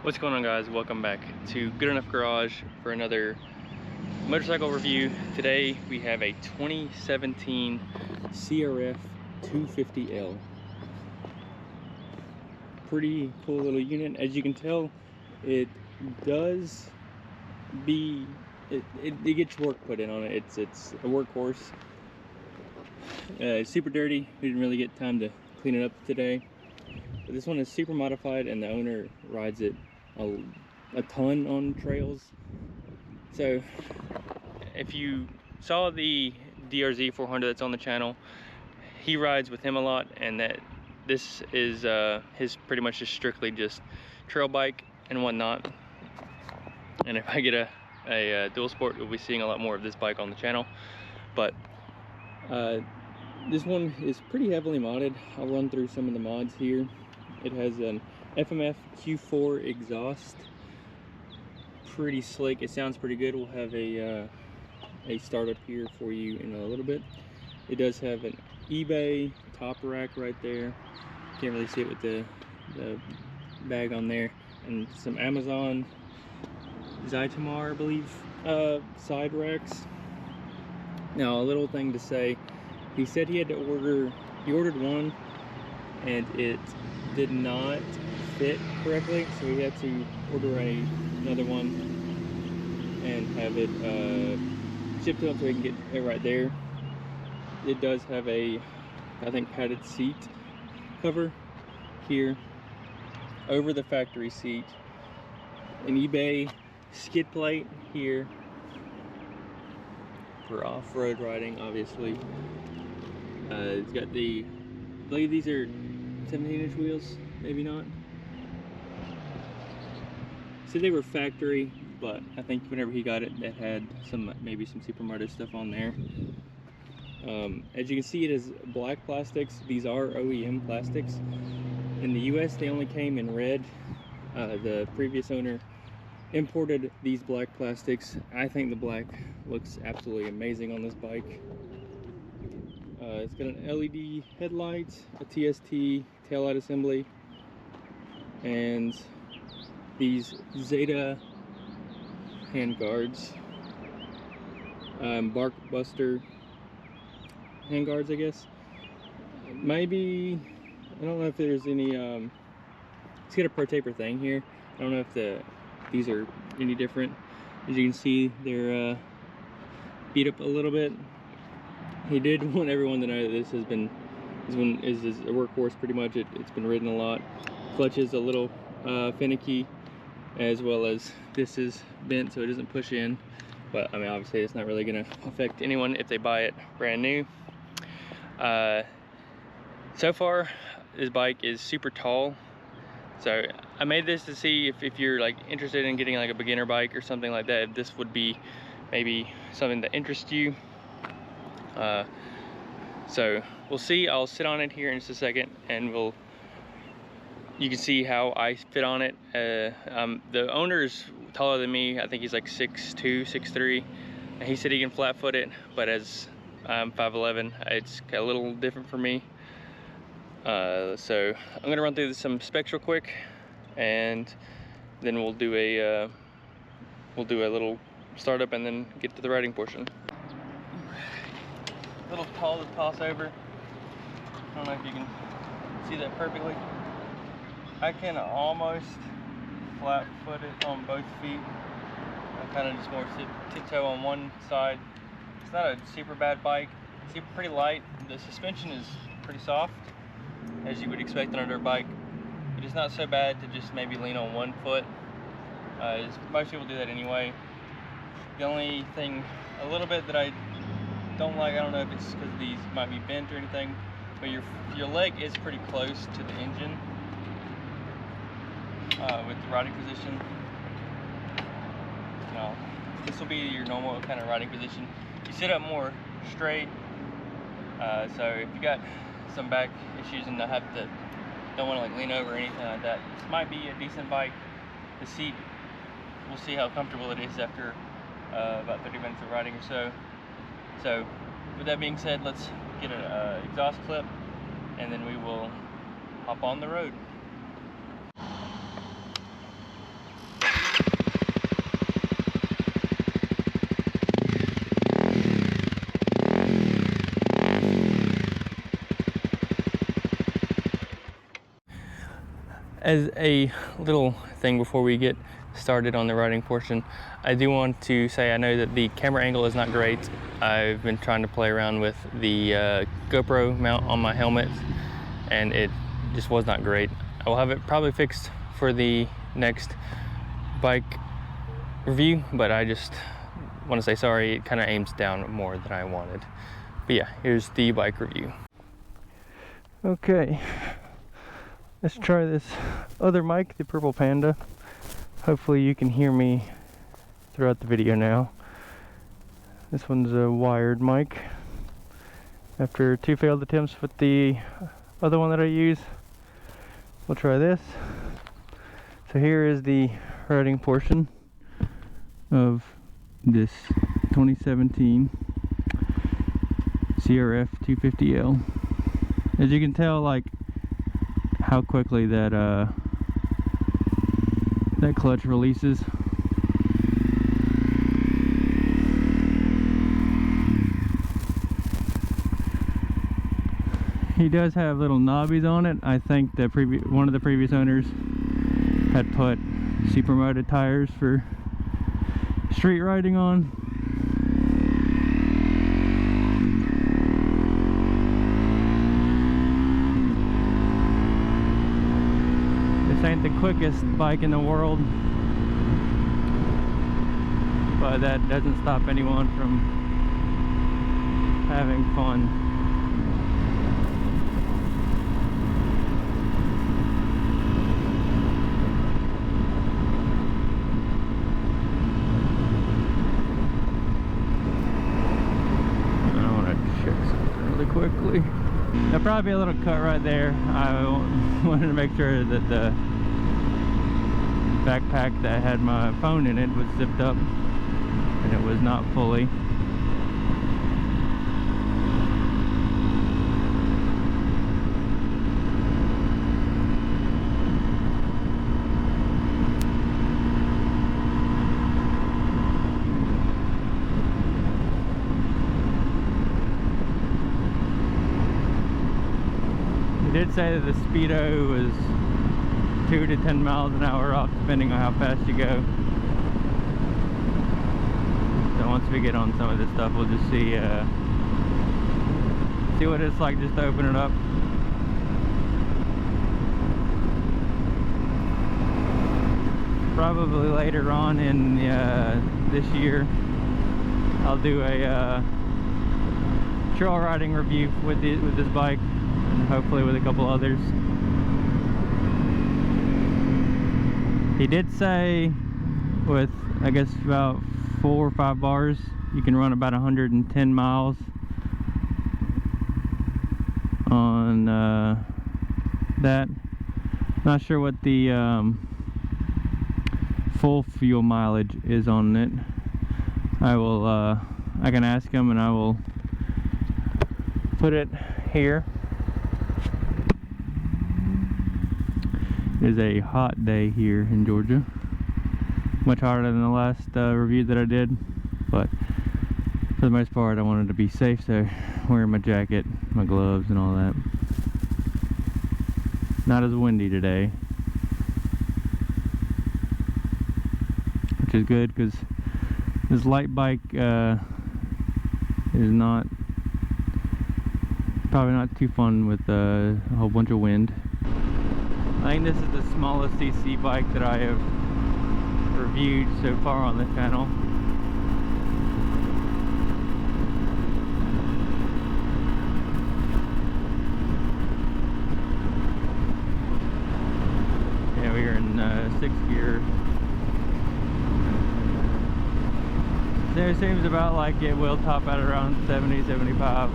What's going on, guys? Welcome back to Good Enough Garage for another motorcycle review. Today we have a 2017 CRF 250L. Pretty cool little unit. As you can tell, it does it gets work put in on it. It's a Workhorse. It's super dirty. We didn't really get time to clean it up today. But this one is super modified, and the owner rides it a ton on trails. So if you saw the DRZ 400 that's on the channel, he rides with him a lot, and that this is his pretty much just strictly just trail bike and whatnot. And if I get a dual sport, you'll be seeing a lot more of this bike on the channel. But this one is pretty heavily modded. I'll run through some of the mods here. It has an FMF Q4 exhaust. Pretty slick. It sounds pretty good. We'll have a startup here for you in a little bit. It does have an eBay top rack right there. Can't really see it with the bag on there. And some Amazon Zaitamar, I believe, side racks. Now, a little thing to say. He said he had to ordered one and it did not fit correctly, so we had to order another one and have it shipped to him so we can get it right there. It does have a, I think, padded seat cover here over the factory seat, an eBay skid plate here for off-road riding, obviously. It's got the, I believe these are 17-inch wheels, maybe not. So they were factory, but I think whenever he got it, that had maybe some supermoto stuff on there. As you can see, it is black plastics. These are OEM plastics. In the US, they only came in red. The previous owner imported these black plastics. I think the black looks absolutely amazing on this bike. It's got an LED headlight, a TST taillight assembly, and these Zeta handguards, bark buster handguards, I guess. Maybe, I don't know if there's any, it's got a pro taper thing here. I don't know if these are any different. As you can see, they're beat up a little bit. He did want everyone to know that this is a Workhorse pretty much. It's been ridden a lot. Clutch is a little finicky, as well as this is bent so it doesn't push in. But I mean, obviously it's not really gonna affect anyone if they buy it brand new. So far, this bike is super tall. So I made this to see if you're like interested in getting like a beginner bike or something like that, if this would be maybe something that interests you. So we'll see. I'll sit on it here in just a second, and you can see how I fit on it. The owner's taller than me. I think he's like 6'2", 6'3", and he said he can flat foot it, but as I'm 5'11", it's a little different for me. So I'm gonna run through some specs real quick, and then we'll do a little startup and then get to the riding portion. Little tall to toss over. I don't know if you can see that perfectly. I can almost flat foot it on both feet. I kind of just more tiptoe on one side. It's not a super bad bike. It's pretty light. The suspension is pretty soft, as you would expect on a dirt bike. But it's not so bad to just maybe lean on one foot. Most people do that anyway. The only thing a little bit that I don't like, I don't know if it's because these might be bent or anything, but your leg is pretty close to the engine with the riding position. Now, this will be your normal kind of riding position. You sit up more straight, so if you got some back issues and don't want to like lean over or anything like that, this might be a decent bike. The seat, we'll see how comfortable it is after about 30 minutes of riding or so. So with that being said, let's get an exhaust clip, and then we will hop on the road. As a little thing before we get started on the riding portion, I do want to say I know that the camera angle is not great. I've been trying to play around with the GoPro mount on my helmet, and it just was not great. I will have it probably fixed for the next bike review, but I just want to say sorry. It kind of aims down more than I wanted. But yeah, here's the bike review. Okay, let's try this other mic, the Purple Panda. Hopefully you can hear me throughout the video now. This one's a wired mic. After 2 failed attempts with the other one that I use, we'll try this. So here is the riding portion of this 2017 CRF 250L. As you can tell, like, how quickly that that clutch releases. He does have little knobbies on it. I think the one of the previous owners had put supermoto tires for street riding on. This ain't the quickest bike in the world, but that doesn't stop anyone from having fun. Quickly, there'll probably be a little cut right there. I wanted to make sure that the backpack that had my phone in it was zipped up, and it was not fully. Did say that the speedo was 2 to 10 miles an hour off, depending on how fast you go. So once we get on some of this stuff, we'll just see what it's like just to open it up. Probably later on in this year, I'll do a trail riding review with this bike, and hopefully with a couple others. He did say with, I guess, about 4 or 5 bars, you can run about 110 miles on that. Not sure what the full fuel mileage is on it. I can ask him, and I will put it here. It is a hot day here in Georgia. Much hotter than the last review that I did, but for the most part I wanted to be safe, so wearing my jacket, my gloves and all that. Not as windy today, which is good because this light bike is probably not too fun with a whole bunch of wind. I think this is the smallest CC bike that I have reviewed so far on the channel. Yeah, we are in 6th gear. So it seems about like it will top out around 70, 75.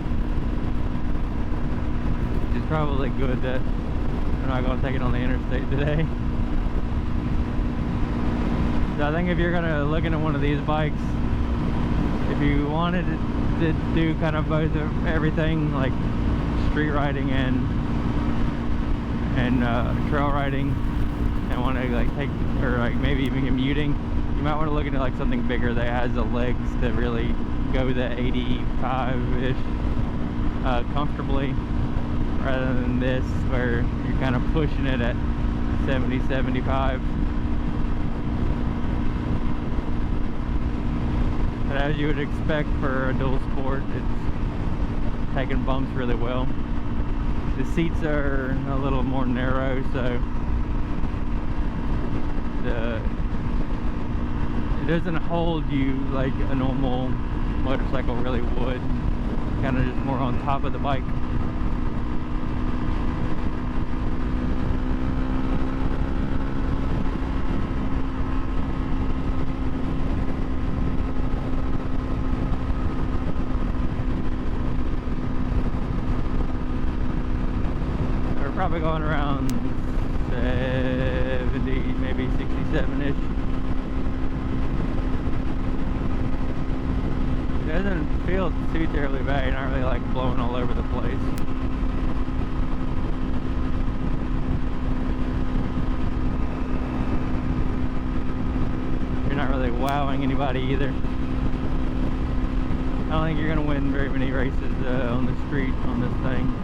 Which is probably good that I'm not going to take it on the interstate today. So I think if you're going to look into one of these bikes, if you wanted to do kind of both of everything, like street riding and trail riding, and want to like take, or like maybe even commuting, you might want to look into like something bigger that has the legs to really go the 85-ish comfortably, rather than this where you're kind of pushing it at 70, 75. But as you would expect for a dual sport, it's taking bumps really well. The seats are a little more narrow, so it doesn't hold you like a normal motorcycle really would. Kind of just more on top of the bike. We're probably going around 70, maybe 67-ish. It doesn't feel too terribly bad. You're not really like blowing all over the place. You're not really wowing anybody either. I don't think you're gonna win very many races on the street on this thing.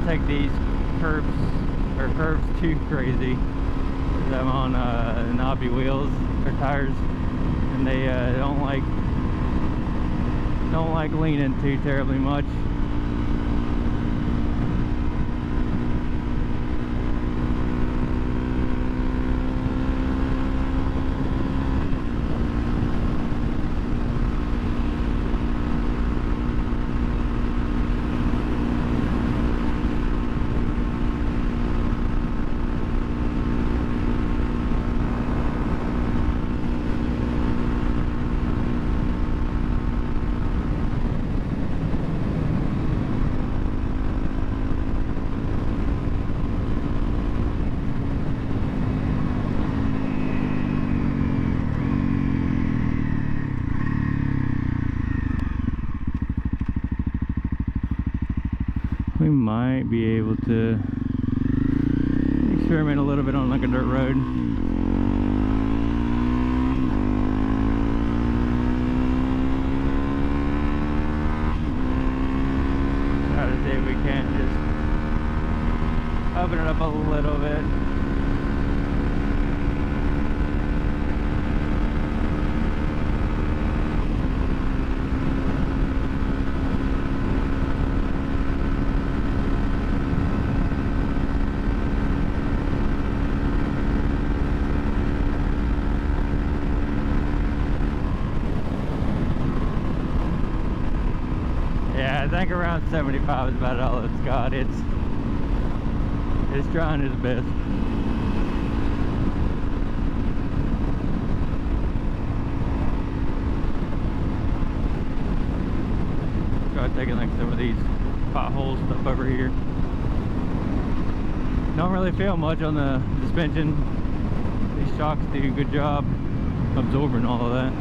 Take these curves too crazy. I'm on knobby wheels or tires, and they don't like leaning too terribly much. We might be able to experiment a little bit on like a dirt road. Try to see if we can't just open it up a little bit. I think around 75 is about all it's got. It's trying its best. Try taking like some of these pothole stuff over here. Don't really feel much on the suspension. These shocks do a good job absorbing all of that.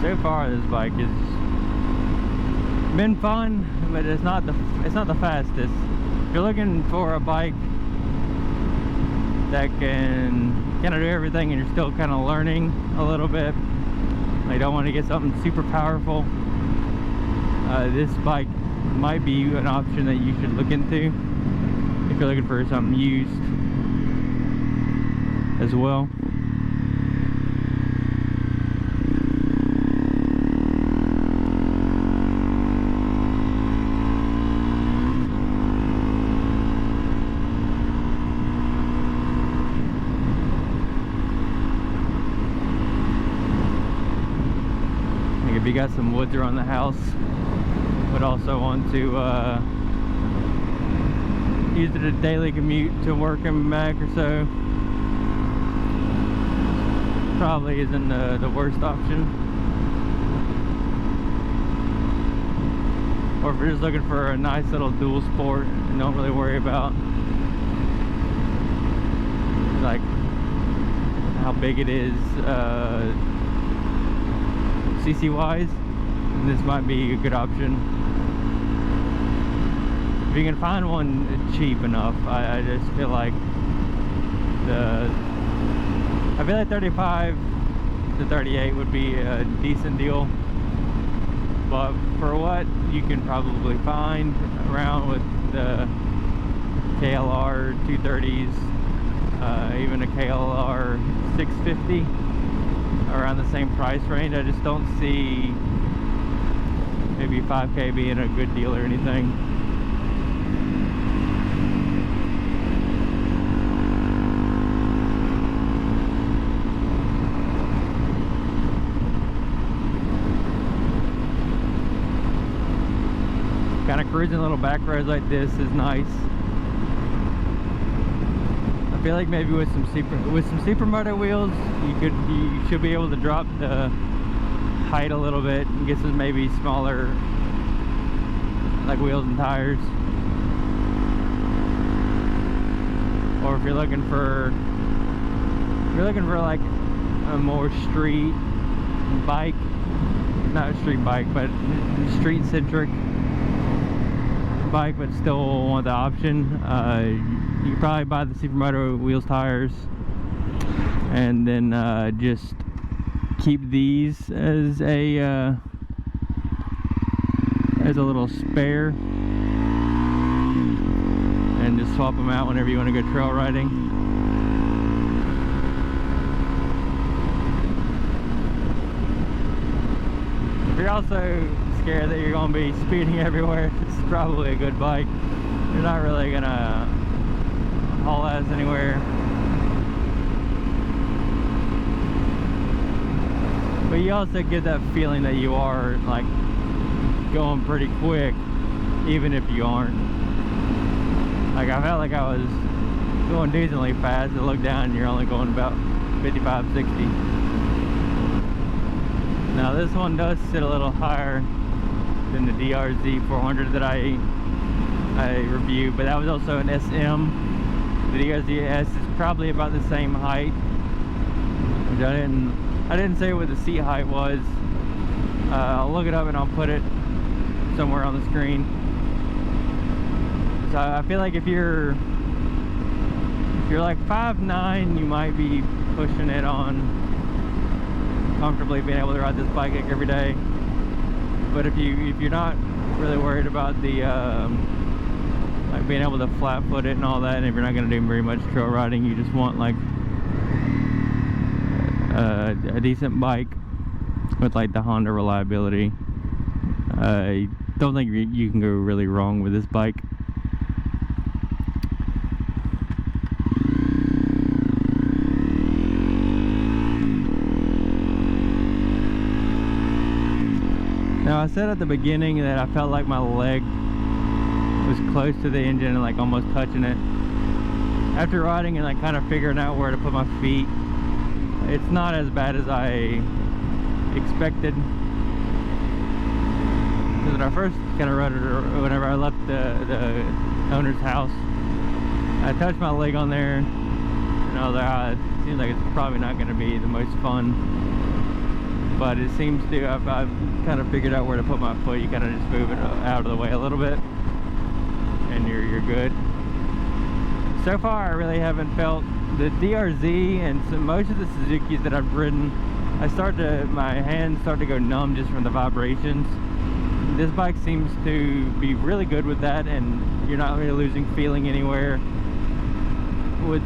So far this bike has been fun, but it's not the fastest. If you're looking for a bike that can kind of do everything and you're still kind of learning a little bit, you don't want to get something super powerful, this bike might be an option that you should look into if you're looking for something used as well. if you got some woods around the house, but also want to use it a daily commute to work and back or so, probably isn't the worst option. Or if you're just looking for a nice little dual sport and don't really worry about like how big it is CC wise, this might be a good option. If you can find one cheap enough, I just feel like 35 to 38 would be a decent deal. But for what you can probably find around with the KLR 230s, even a KLR 650, around the same price range, I just don't see maybe 5K being a good deal or anything. Kind of cruising little back roads like this is nice. I feel like maybe with some supermoto wheels, you should be able to drop the height a little bit and get some maybe smaller like wheels and tires. Or if you're looking for like a more street bike, not street bike, but street centric bike, but still want the option, you could probably buy the supermoto wheels, tires, and then just keep these as a little spare, and just swap them out whenever you want to go trail riding. If you're also scared that you're going to be speeding everywhere, this is probably a good bike. You're not really going to haul ass anywhere. But you also get that feeling that you are like going pretty quick, even if you aren't. Like I felt like I was going decently fast. I look down and you're only going about 55, 60. Now this one does sit a little higher than the DRZ 400 that I reviewed, but that was also an SM. The DRZ S is probably about the same height. Which I didn't say what the seat height was. I'll look it up and I'll put it somewhere on the screen. So I feel like if you're like 5'9", you might be pushing it on comfortably being able to ride this bike every day. But if you're not really worried about the like being able to flat foot it and all that, and if you're not going to do very much trail riding, you just want like a decent bike with like the Honda reliability, I don't think you can go really wrong with this bike. Now I said at the beginning that I felt like my leg was close to the engine and like almost touching it. After riding and like kind of figuring out where to put my feet, it's not as bad as I expected. When I first kind of rode it, whenever I left the owner's house, I touched my leg on there and I was like, it seems like it's probably not going to be the most fun. But it seems to, I've kind of figured out where to put my foot. You kind of just move it out of the way a little bit and you're good. So far I really haven't felt the DRZ and most of the Suzukis that I've ridden, my hands start to go numb just from the vibrations. This bike seems to be really good with that, and you're not really losing feeling anywhere.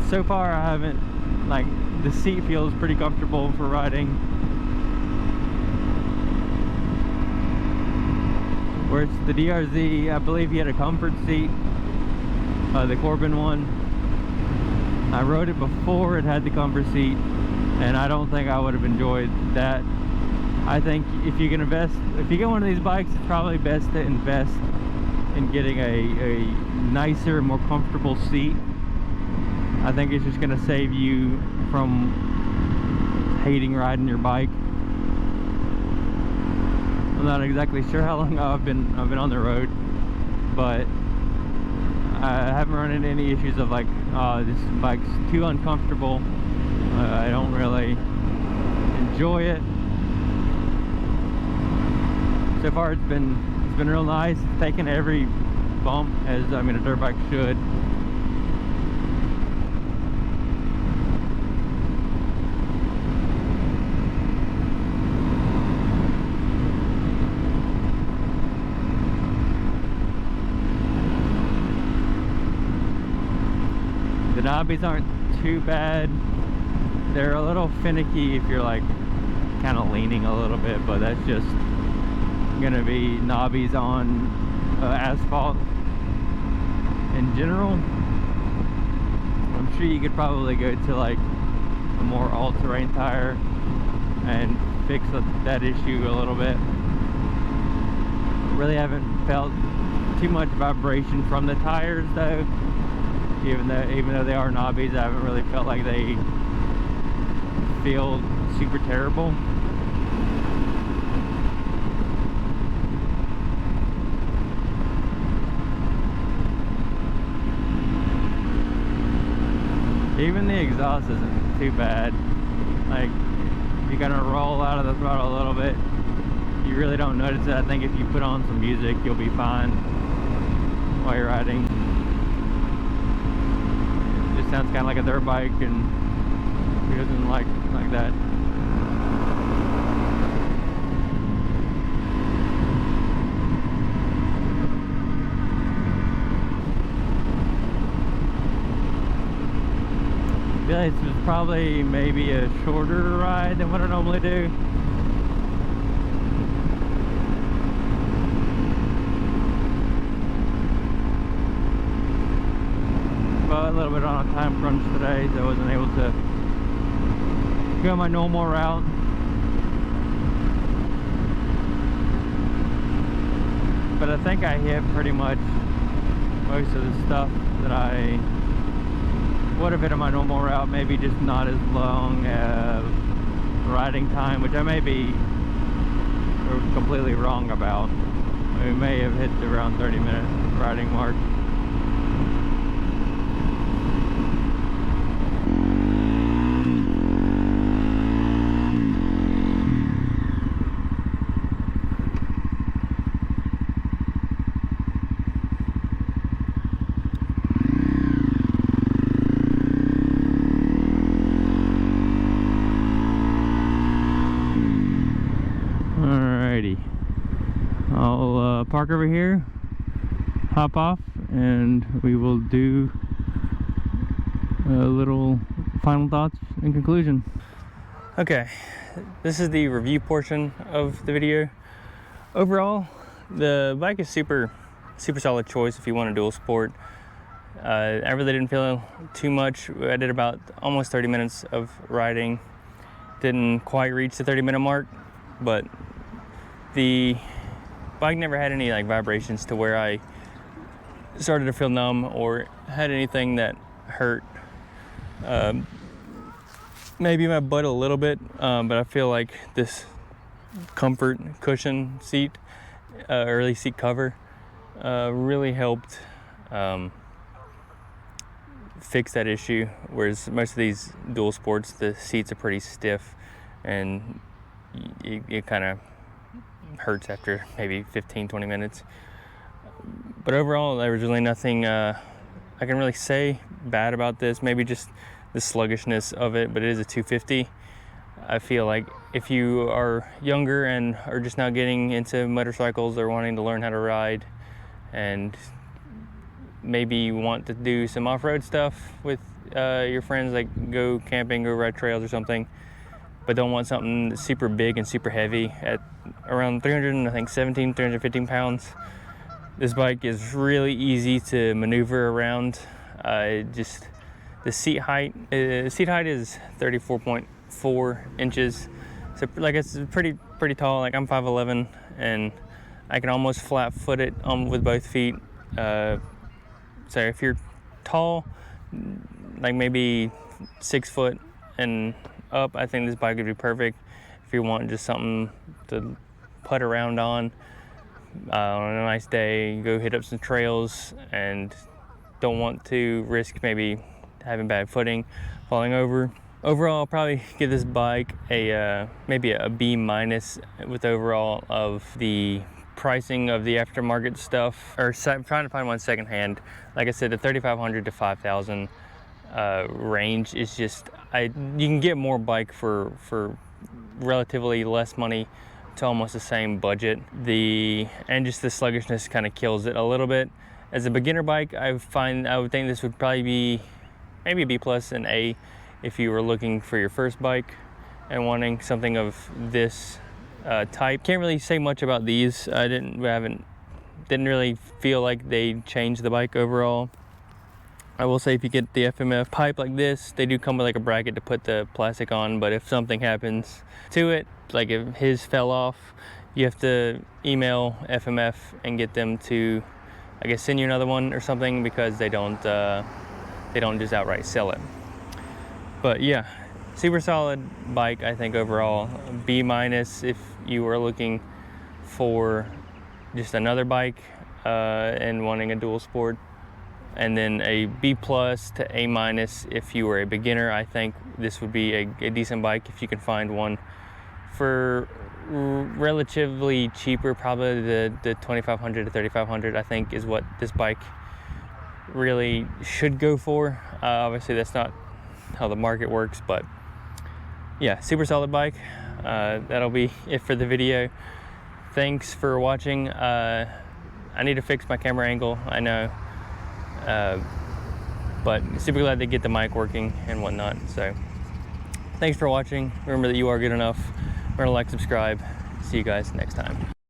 So far I haven't, like, the seat feels pretty comfortable for riding. Whereas the DRZ, I believe he had a comfort seat, the Corbin one. I rode it before it had the comfort seat, and I don't think I would have enjoyed that I think if you get one of these bikes, it's probably best to invest in getting a nicer, more comfortable seat. I think it's just gonna save you from hating riding your bike. I'm not exactly sure how long I've been on the road, but I haven't run into any issues of like, oh, this bike's too uncomfortable. I don't really enjoy it. So far, it's been real nice. It's taken every bump as a dirt bike should. The knobbies aren't too bad. They're a little finicky if you're like kind of leaning a little bit, but that's just gonna be knobbies on asphalt in general. I'm sure you could probably go to like a more all-terrain tire and fix that issue a little bit. Really haven't felt too much vibration from the tires though. Even though they are knobbies, I haven't really felt like they feel super terrible. Even the exhaust isn't too bad. Like, you're gonna roll out of the throttle a little bit. You really don't notice it. I think if you put on some music, you'll be fine while you're riding. It just sounds kind of like a dirt bike, and who doesn't like that? I feel like this was probably maybe a shorter ride than what I normally do. But a little bit on a time crunch today, so I wasn't able to go my normal route. But I think I hit pretty much most of the stuff that I would have hit on my normal route, maybe just not as long riding time, which I may be completely wrong about. We may have hit the around 30-minute riding mark. I'll park over here, hop off, and we will do a little final thoughts and conclusion. Okay, this is the review portion of the video. Overall, the bike is super solid choice if you want a dual sport. I really didn't feel too much. I did about almost 30 minutes of riding. Didn't quite reach the 30-minute mark, but the bike never had any like vibrations to where I started to feel numb or had anything that hurt. Maybe my butt a little bit, but I feel like this comfort cushion seat, early seat cover, really helped fix that issue. Whereas most of these dual sports, the seats are pretty stiff and it kind of hurts after maybe 15-20 minutes. But overall, there was really nothing I can really say bad about this. Maybe just the sluggishness of it, but it is a 250. I feel like if you are younger and are just now getting into motorcycles or wanting to learn how to ride, and maybe you want to do some off-road stuff with your friends, like go camping, go ride trails or something, but don't want something super big and super heavy at around 315 pounds. This bike is really easy to maneuver around. Just the seat height is 34.4 inches, So like it's pretty tall. Like I'm 5'11", and I can almost flat foot it with both feet. So if you're tall, like maybe 6 foot and up, I think this bike would be perfect. If you want just something to putt around on a nice day, go hit up some trails, and don't want to risk maybe having bad footing, falling over. Overall, I'll probably give this bike a maybe a B- with overall of the pricing of the aftermarket stuff, or trying to find one secondhand. Like I said, the 3,500 to 5,000 range is just, you can get more bike for relatively less money to almost the same budget. And just the sluggishness kind of kills it a little bit. As a beginner bike, I would think this would probably be maybe a B+ and A if you were looking for your first bike and wanting something of this type. Can't really say much about these. Didn't really feel like they changed the bike overall. I will say if you get the FMF pipe like this, they do come with like a bracket to put the plastic on, but if something happens to it, like if his fell off, you have to email FMF and get them to, I guess, send you another one or something, because they don't just outright sell it. But yeah, super solid bike, I think overall. B- if you were looking for just another bike and wanting a dual sport. And then a B+ to A- if you were a beginner. I think this would be a decent bike if you can find one for relatively cheaper. Probably the 2,500 to 3,500, I think, is what this bike really should go for. Obviously, that's not how the market works, but yeah, super solid bike. That'll be it for the video. Thanks for watching. I need to fix my camera angle, I know. But super glad to get the mic working and whatnot. So thanks for watching. Remember that you are good enough. Remember to like, subscribe. See you guys next time.